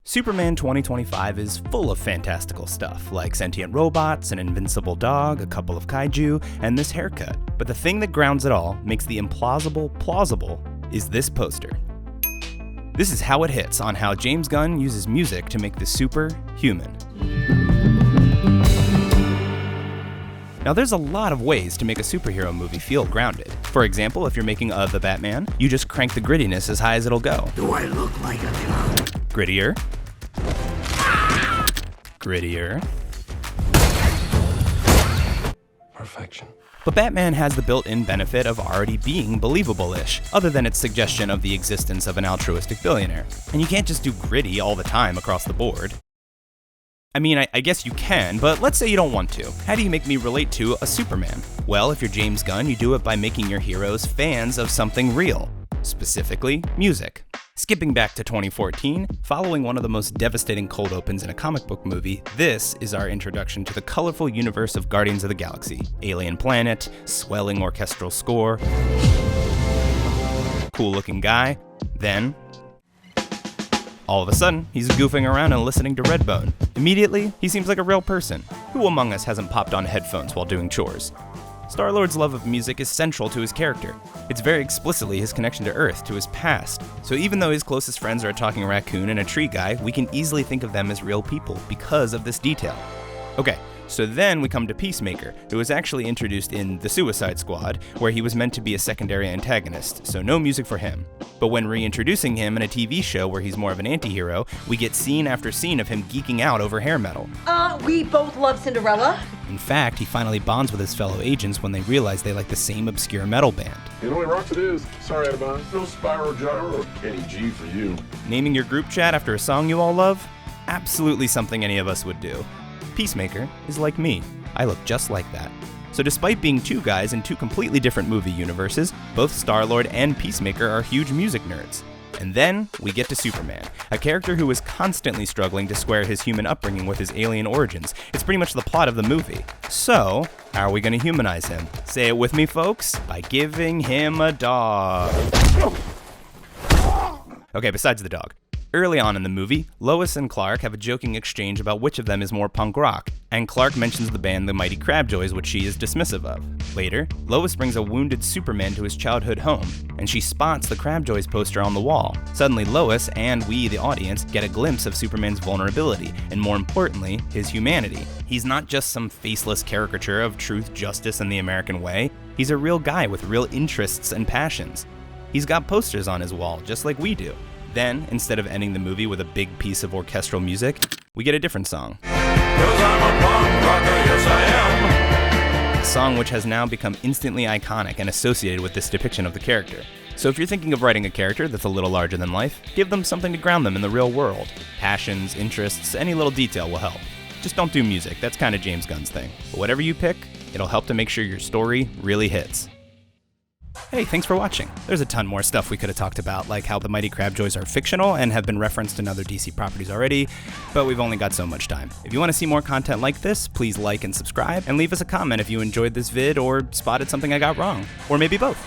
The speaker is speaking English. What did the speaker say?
Superman 2025 is full of fantastical stuff, like sentient robots, an invincible dog, a couple of kaiju, and this haircut. But the thing that grounds it all, makes the implausible plausible, is this poster. This is how it hits on how James Gunn uses music to make the super human. Now there's a lot of ways to make a superhero movie feel grounded. For example, if you're making The Batman, you just crank the grittiness as high as it'll go. Do I look like a clown? Grittier. Grittier. Perfection. But Batman has the built-in benefit of already being believable-ish, other than its suggestion of the existence of an altruistic billionaire. And you can't just do gritty all the time across the board. I mean, I guess you can, but let's say you don't want to. How do you make me relate to a Superman? Well, if you're James Gunn, you do it by making your heroes fans of something real. Specifically, music. Skipping back to 2014, following one of the most devastating cold opens in a comic book movie, this is our introduction to the colorful universe of Guardians of the Galaxy. Alien planet, swelling orchestral score, cool looking guy, then all of a sudden, he's goofing around and listening to Redbone. Immediately, he seems like a real person. Who among us hasn't popped on headphones while doing chores? Star-Lord's love of music is central to his character. It's very explicitly his connection to Earth, to his past. So even though his closest friends are a talking raccoon and a tree guy, we can easily think of them as real people because of this detail. Okay, so then we come to Peacemaker, who was actually introduced in The Suicide Squad, where he was meant to be a secondary antagonist, so no music for him. But when reintroducing him in a TV show where he's more of an anti-hero, we get scene after scene of him geeking out over hair metal. We both love Cinderella. In fact, he finally bonds with his fellow agents when they realize they like the same obscure metal band. You know what rocks it is? Sorry, Adamant. No Spyro Gyro or Kenny G for you. Naming your group chat after a song you all love? Absolutely something any of us would do. Peacemaker is like me. I look just like that. So despite being two guys in two completely different movie universes, both Star-Lord and Peacemaker are huge music nerds. And then we get to Superman, a character who is constantly struggling to square his human upbringing with his alien origins. It's pretty much the plot of the movie. So, how are we going to humanize him? Say it with me, folks. By giving him a dog. Okay, besides the dog. Early on in the movie, Lois and Clark have a joking exchange about which of them is more punk rock, and Clark mentions the band The Mighty Crabjoys, which she is dismissive of. Later, Lois brings a wounded Superman to his childhood home, and she spots the Crabjoys poster on the wall. Suddenly, Lois, and we, the audience, get a glimpse of Superman's vulnerability, and more importantly, his humanity. He's not just some faceless caricature of truth, justice, and the American way. He's a real guy with real interests and passions. He's got posters on his wall, just like we do. Then, instead of ending the movie with a big piece of orchestral music, we get a different song. 'Cause I'm a punk rocker, yes I am. A song which has now become instantly iconic and associated with this depiction of the character. So if you're thinking of writing a character that's a little larger than life, give them something to ground them in the real world. Passions, interests, any little detail will help. Just don't do music, that's kind of James Gunn's thing. But whatever you pick, it'll help to make sure your story really hits. Hey, thanks for watching. There's a ton more stuff we could have talked about, like how the Mighty Crabjoys are fictional and have been referenced in other DC properties already, but we've only got so much time. If you want to see more content like this, please like and subscribe, and leave us a comment if you enjoyed this vid or spotted something I got wrong, or maybe both.